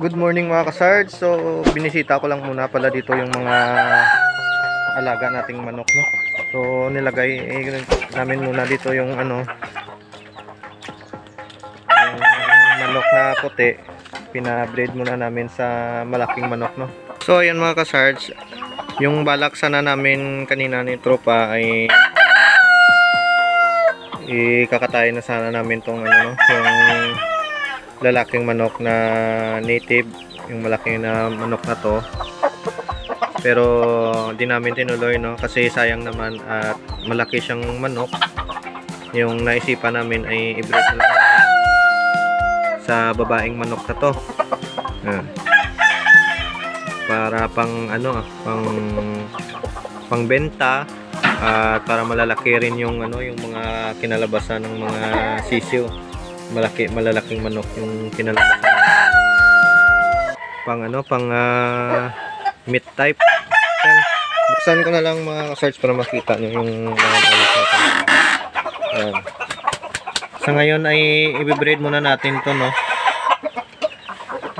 Good morning mga kasards. So binisita ko lang muna pala dito yung mga alaga nating manok, no. So nilagay namin muna dito yung yung manok na puti. Pina-breed muna namin sa malaking manok, no. So ayan mga kasards, yung balak sana namin kanina ni tropa ay ikakatay na sana namin tong yung lalaking manok na native, yung malaki na manok na to, pero di namin tinuloy, no, kasi sayang naman at malaki siyang manok. Yung naisipan namin ay i-breed na lang sa babaeng manok na to. Para pang pang benta at para malalaki rin yung yung mga kinalabasan ng mga sisiw. Malalaking manok yung kinalabasan. Pang meat type. Yan. Buksan ko na lang mga search para makita nyo yung Ayan. Sa ngayon ay i-breed muna natin to, no.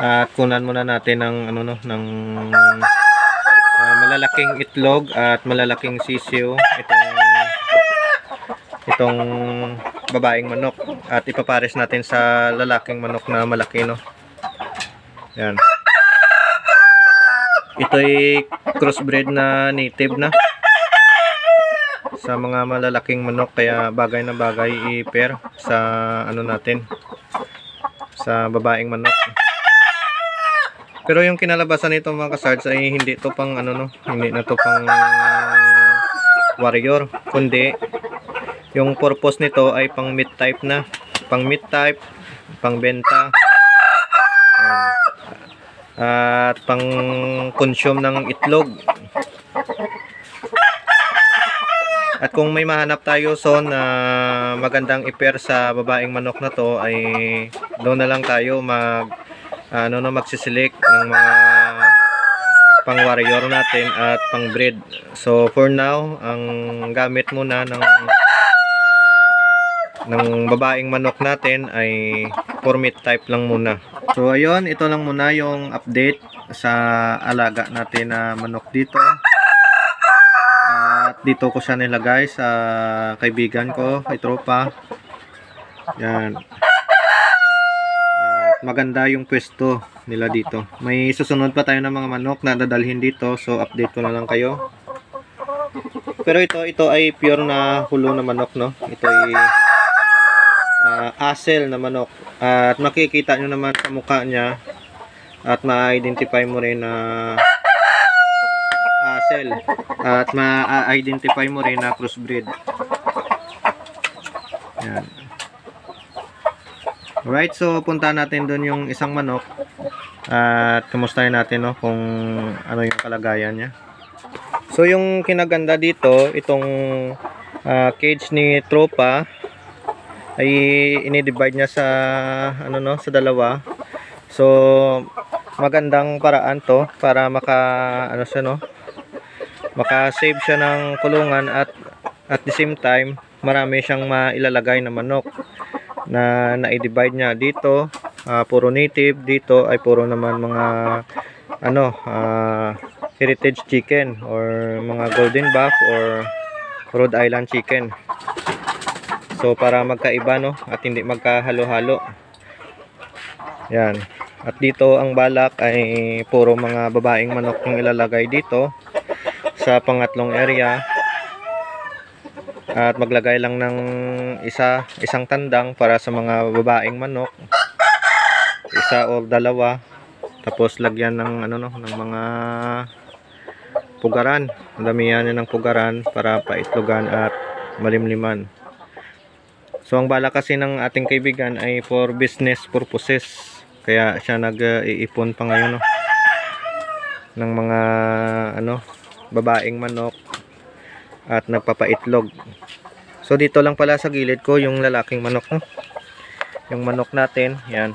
At kunan muna natin ng ng malalaking itlog at malalaking sisiw itong babaeng manok, at ipapares natin sa lalaking manok na malaki, no. Yan. Ito ay crossbreed na native na sa mga malalaking manok, kaya bagay na bagay i-pair sa natin sa babaeng manok. Pero yung kinalabasan nito mga kasards ay hindi to pang hindi na to pang warrior, kundi yung purpose nito ay pang meat type na, pang meat type, pang benta, at pang consume ng itlog. At kung may mahanap tayo na magandang i-pair sa babaeng manok na to, ay doon na lang tayo magsisilik ng mga pang warrior natin at pang breed. So for now, ang gamit muna ng babaeng manok natin ay for meat type lang muna. So ayun, ito lang muna yung update sa alaga natin na manok dito. At dito ko siya nilagay sa kaibigan ko, kay tropa. Yan. At maganda yung pwesto nila dito. May susunod pa tayo ng mga manok na dadalhin dito, so update ko na lang kayo. Pero ito ay pure na hulo na manok, no. Ito ay asel na manok, at makikita nyo naman sa mukha niya at ma-identify mo rin na asel, at ma-identify mo rin na crossbreed. Yan. Alright, so punta natin doon yung isang manok at kamustahin natin, no, kung ano yung kalagayan niya. So yung kinaganda dito, itong cage ni tropa ay ini-divide niya sa sa dalawa. So magandang paraan to para maka-save siya ng kulungan, at the same time marami siyang mailalagay na manok na i-divide niya. Dito puro native, dito ay puro naman mga heritage chicken or mga golden buff or Rhode Island chicken. So para magkaiba, no, at hindi magkahalo-halo. Yan. At dito ang balak ay puro mga babaeng manok yung ilalagay dito sa pangatlong area. At maglagay lang ng isang tandang para sa mga babaeng manok. Isa o dalawa. Tapos lagyan ng ng mga pugaran. Damihan niya ng pugaran para paitlogan at malimliman. So ang bala kasi ng ating kaibigan ay for business purposes, kaya siya nag-iipon pa ngayon, no, ng mga babaeng manok at nagpapaitlog. So dito lang pala sa gilid ko yung lalaking manok, no? Yung manok natin, yan.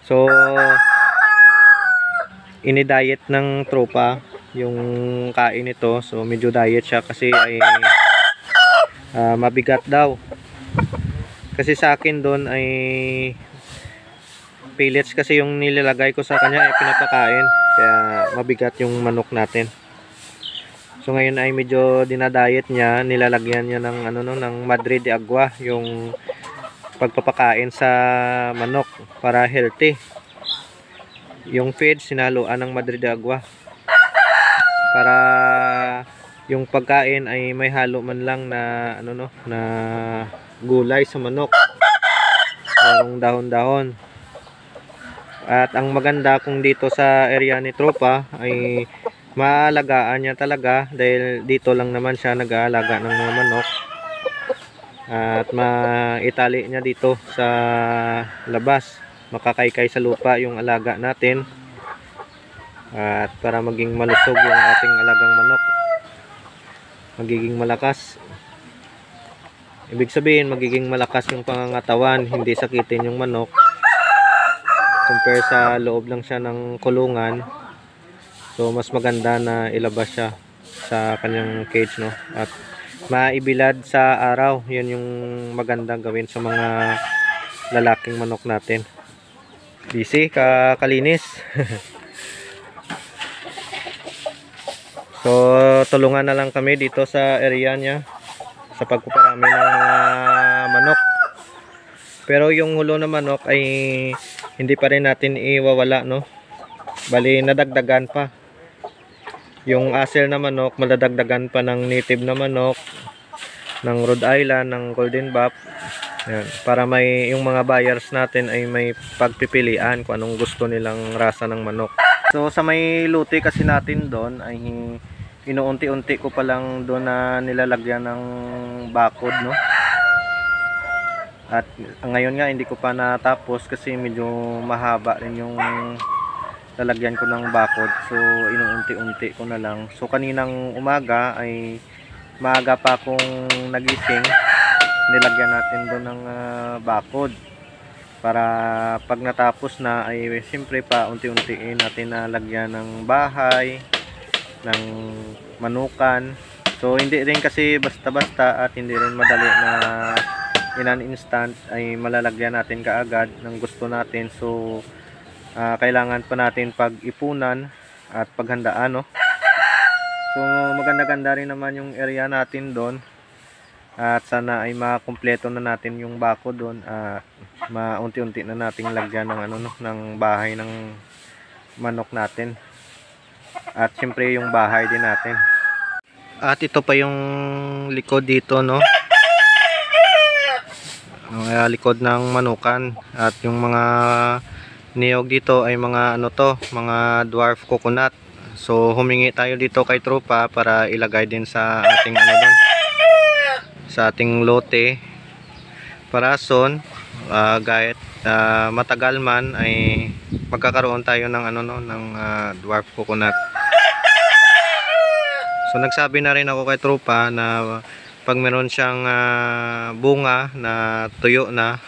So ini-diet ng tropa yung kain nito. So medyo diet siya kasi ay mabigat daw. Kasi sa akin doon ay pellets kasi yung nilalagay ko sa kanya ay pinapakain. Kaya mabigat yung manok natin. So ngayon ay medyo dinadiet niya, nilalagyan niya ng ano no, ng Madre de Agua, yung pagpapakain sa manok para healthy. Yung feed sinaluan ng Madre de Agua para yung pagkain ay may halo man lang na ano no, na gulay sa manok. Merong dahon-dahon. At ang maganda kung dito sa area ni Tropa ay maalagaan niya talaga dahil dito lang naman siya nag-aalaga ng mga manok. At maitali niya dito sa labas, makakaykay sa lupa yung alaga natin. At para maging malusog yung ating alagang manok, magiging malakas. Ibig sabihin magiging malakas yung pangangatawan, hindi sakitin yung manok. Compare sa loob lang siya ng kulungan, so mas maganda na ilabas siya sa kanyang cage, no? At maibilad sa araw, yun yung magandang gawin sa mga lalaking manok natin. Busy, kakalinis. So tulungan na lang kami dito sa area niya sa pagpaparami ng mga manok. Pero yung hulo na manok ay hindi pa rin natin iwawala, no? Bali nadagdagan pa. Yung asil na manok, madadagdagan pa ng native na manok, ng Rhode Island, ng Golden Buff. Yan, para may yung mga buyers natin ay may pagpipilian kung anong gusto nilang rasa ng manok. So sa may lote kasi natin doon ay inuunti-unti ko pa lang doon na nilalagyan ng bakod, no? At ngayon nga hindi ko pa natapos kasi medyo mahaba rin yung lalagyan ko ng bakod. So inuunti-unti ko na lang. So kaninang umaga ay maaga pa akong nagising, nilagyan natin doon ng bakod para pag natapos na ay siyempre pa unti-untiin natin na lagyan ng bahay, ng manukan. So hindi rin kasi basta-basta at hindi rin madali na in an instant ay malalagyan natin kaagad ng gusto natin. So kailangan pa natin pag-ipunan at paghandaan, no? So maganda-ganda rin naman yung area natin doon. At sana ay makumpleto na natin yung bako doon. Maunti-unti na nating lagyan ng ano, no, ng bahay ng manok natin. At siyempre yung bahay din natin. At ito pa yung likod dito, no? Likod ng manukan. At yung mga niyog dito ay mga ano to, mga dwarf coconut. So humingi tayo dito kay Tropa para ilagay din sa ating ano doon, sa ating lote. Parason, gayet matagal man ay magkakaroon tayo ng ano no, ng dwarf coconut. So nagsabi na rin ako kay Tropa na pag meron siyang bunga na tuyo na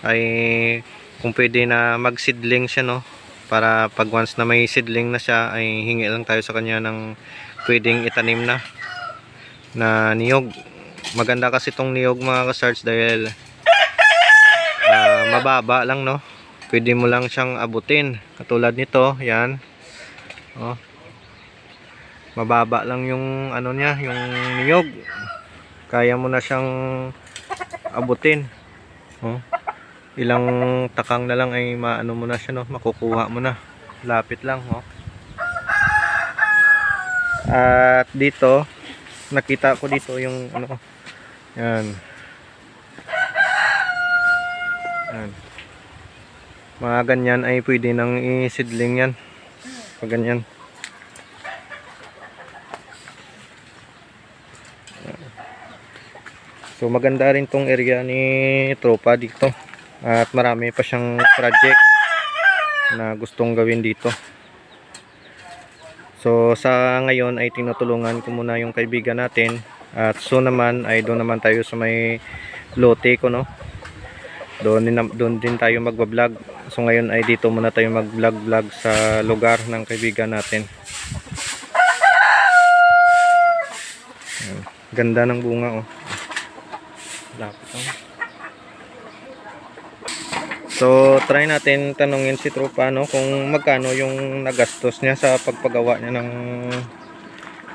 ay kung pwede na magsidling siya, no, para pag once na may seedling na siya ay hingi lang tayo sa kanya ng pwedeng itanim na niyog. Maganda kasi itong niyog mga ka-search dahil mababa lang, no, pwede mo lang siyang abutin katulad nito, yan, oh, mababa lang yung ano niya, yung niyog, kaya mo na siyang abutin, oh. Ilang takang na lang ay maano mo na siya, no, makukuha mo na, lapit lang, oh. At dito nakita ko dito yung ano, yan, yan, mga ganyan ay pwede nang isidling yan pag ganyan. So maganda rin tong area ni Tropa dito. At marami pa siyang project na gustong gawin dito. So sa ngayon ay tinutulungan ko muna yung kaibigan natin. At so naman ay doon naman tayo sa may lote ko, no. Doon din tayo magbablog. So ngayon ay dito muna tayo mag-vlog sa lugar ng kaibigan natin. Ayan. Ganda ng bunga, oh. Lapit, oh. So try natin tanungin si tropa no kung magkano yung nagastos niya sa pagpagawa niya ng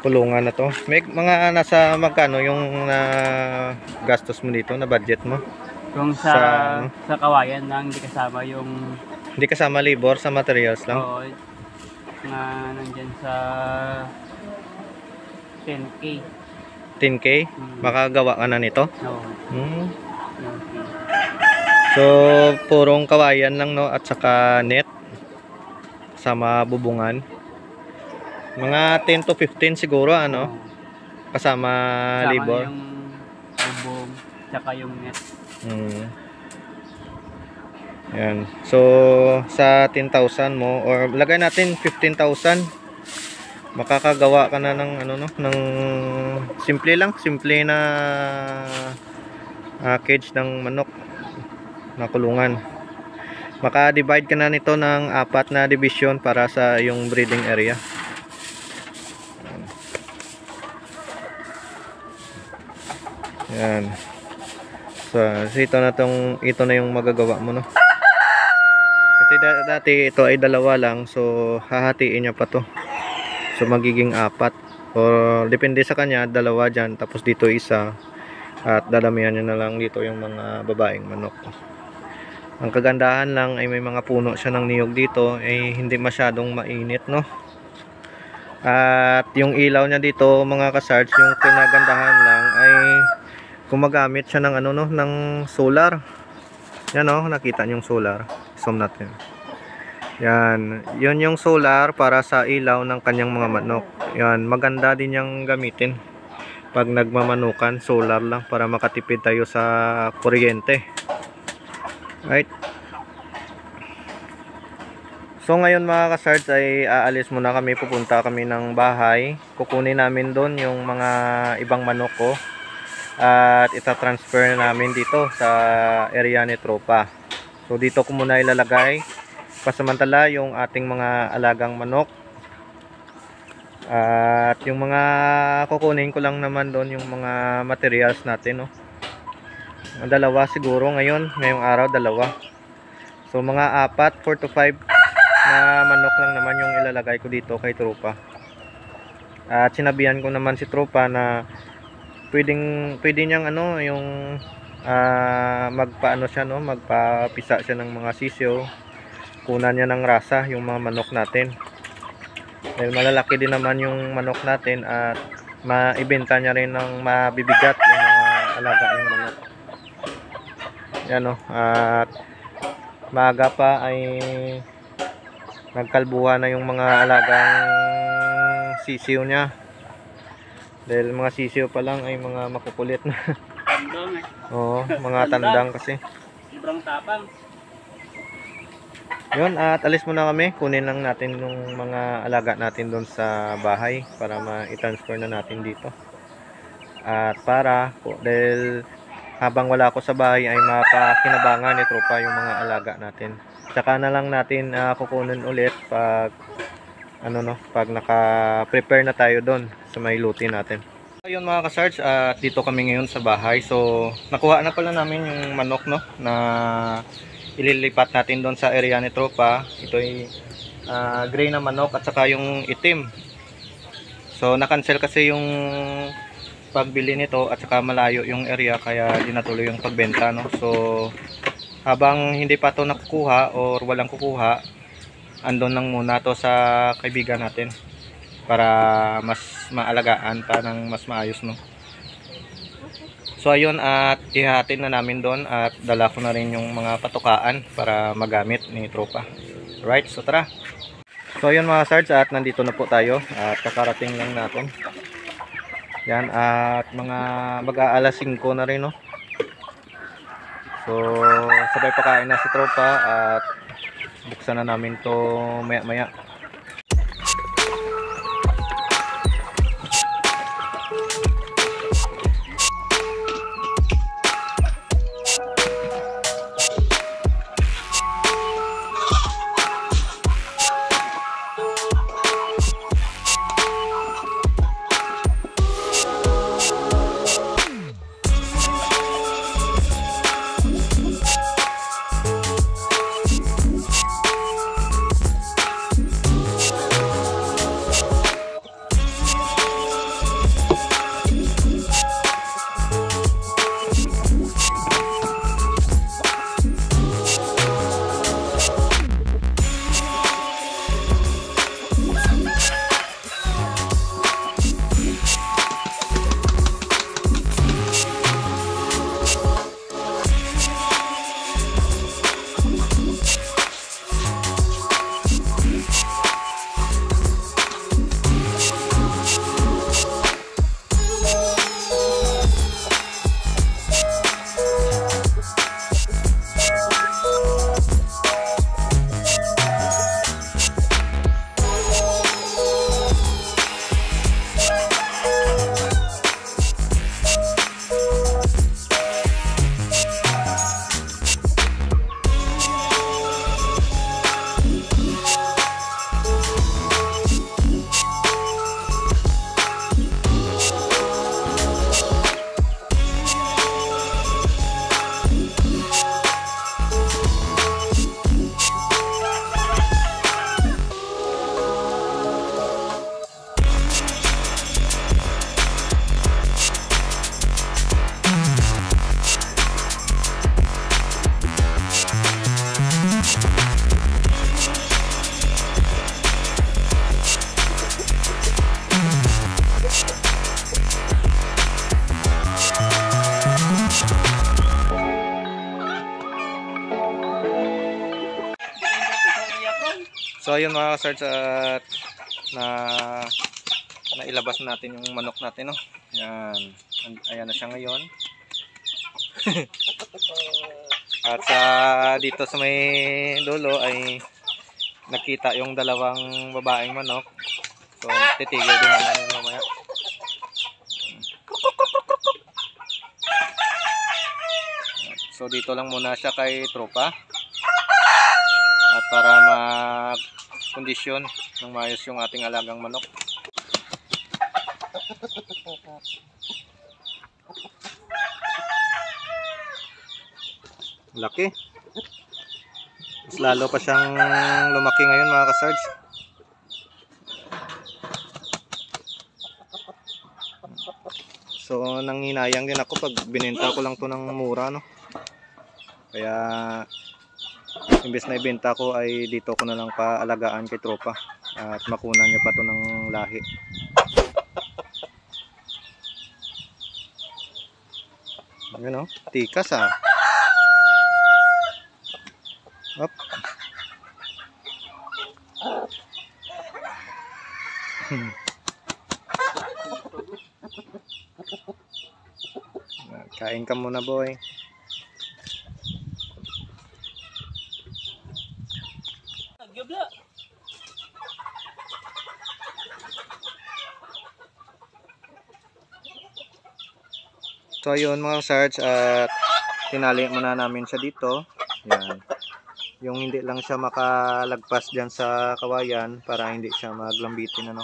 kulungan na to. May mga nasa magkano yung gastos mo dito na budget mo? Kung sa kawayan lang, hindi kasama yung... Hindi kasama labor, sa materials lang? Oo, na nandyan sa 10K. 10K? Makagawa ka na nito? Oo. 10K. So, purong kawayan lang no at saka net sama bubungan. Mga 10 to 15 siguro ano? Kasama labor. Yung bubong, tsaka yung net. Yan. So, sa 10,000 mo or lagay natin 15,000. Makakagawa ka na ng ano no, ng simple na cage ng manok na kulungan. Maka-divide ka na nito ng 4 na division para sa yung breeding area. Yan. So, ito na yung magagawa mo no. Kasi dati ito ay 2 lang, so hahatiin niya pa to. So magiging 4 or depende sa kanya, 2 dyan tapos dito 1 at dadamihan niya na lang dito yung mga babaeng manok. Ang kagandahan lang ay may mga puno siya ng niyog dito, ay hindi masyadong mainit no. At yung ilaw niya dito mga kasarts, yung kinagandahan lang ay gumagamit siya ng ano no, ng solar. Yan no, nakita niyo yung solar. Zoom natin. Yan, yun yung solar para sa ilaw ng kanyang mga manok. Yan, maganda din yung gamitin pag nagmamanukan, solar lang para makatipid tayo sa kuryente. Right? So ngayon mga kasards ay aalis muna kami, pupunta kami ng bahay. Kukunin namin doon yung mga ibang manok ko at itatransfer namin dito sa area ni tropa. So dito ko muna ilalagay pasamantala yung ating mga alagang manok. At yung mga kukunin ko lang naman doon yung mga materials natin no. 2 siguro ngayong araw 2. So mga 4 to 5 na manok lang naman yung ilalagay ko dito kay tropa. At sinabihan ko naman si tropa na pwede niyang ano yung magpaano siya no, magpapisa siya ng mga sisiyo. Kunan niya ng rasa yung mga manok natin. Dahil malalaki din naman yung manok natin at maibenta niya rin ng mabibigat yung mga alaga yung manok. Yan no, at maaga pa ay nagkalbuhan na yung mga alagang sisiyo niya. Dahil mga sisiyo pa lang ay mga makukulit na. Tandang Oo, mga tandang kasi. Sobrang tapang. Yun, at alis muna kami. Kunin lang natin yung mga alaga natin doon sa bahay para ma-transfer na natin dito. At dahil habang wala ako sa bahay ay mapakinabangan ni tropa yung mga alaga natin. Tsaka na lang natin kukunin ulit pag pag naka-prepare na tayo doon sa may luti natin. Ayun mga kasards, dito kami ngayon sa bahay. So nakuha na pala namin yung manok no na ililipat natin doon sa area ni tropa. Ito ay gray na manok at saka yung itim. So na-cancel kasi yung pagbili nito at saka malayo yung area kaya di natuloy yung pagbenta no. So habang hindi pa to nakukuha or walang kukuha, andon lang muna to sa kaibigan natin para mas maalagaan pa ng mas maayos no. So ayun, at ihahatid na namin doon at dala ko na rin yung mga patukaan para magamit ni tropa. Right, so tara. So ayun mga sards, at nandito na po tayo at kakarating lang natin. Yan, at mga mag-aalas 5 na rin no. So sabay pakain na si tropa at buksan na namin to maya maya. So ayun mga ka-sarge, at nailabas natin yung manok natin, no. Yan. Ayan na siya ngayon. At dito sa may dulo ay nakita yung dalawang babaeng manok. So titigil din naman mamaya. So dito lang muna siya kay tropa. At para mag-kondisyon ng maayos yung ating alagang manok. Laki. Mas lalo pa siyang lumaki ngayon mga ka-sarge. So nanghinayang din ako pag binenta ko lang to ng mura, no. Kaya imbes na ibenta ko ay dito ko na lang paalagaan kay tropa at makunan niya pa to ng lahi. Ano, tikas ah. Up. Kain ka muna, boy. So ayun mga sarge, at tinali muna namin siya dito. Yan. Yung hindi lang siya makalagpas dyan sa kawayan para hindi siya maglambitin, ano.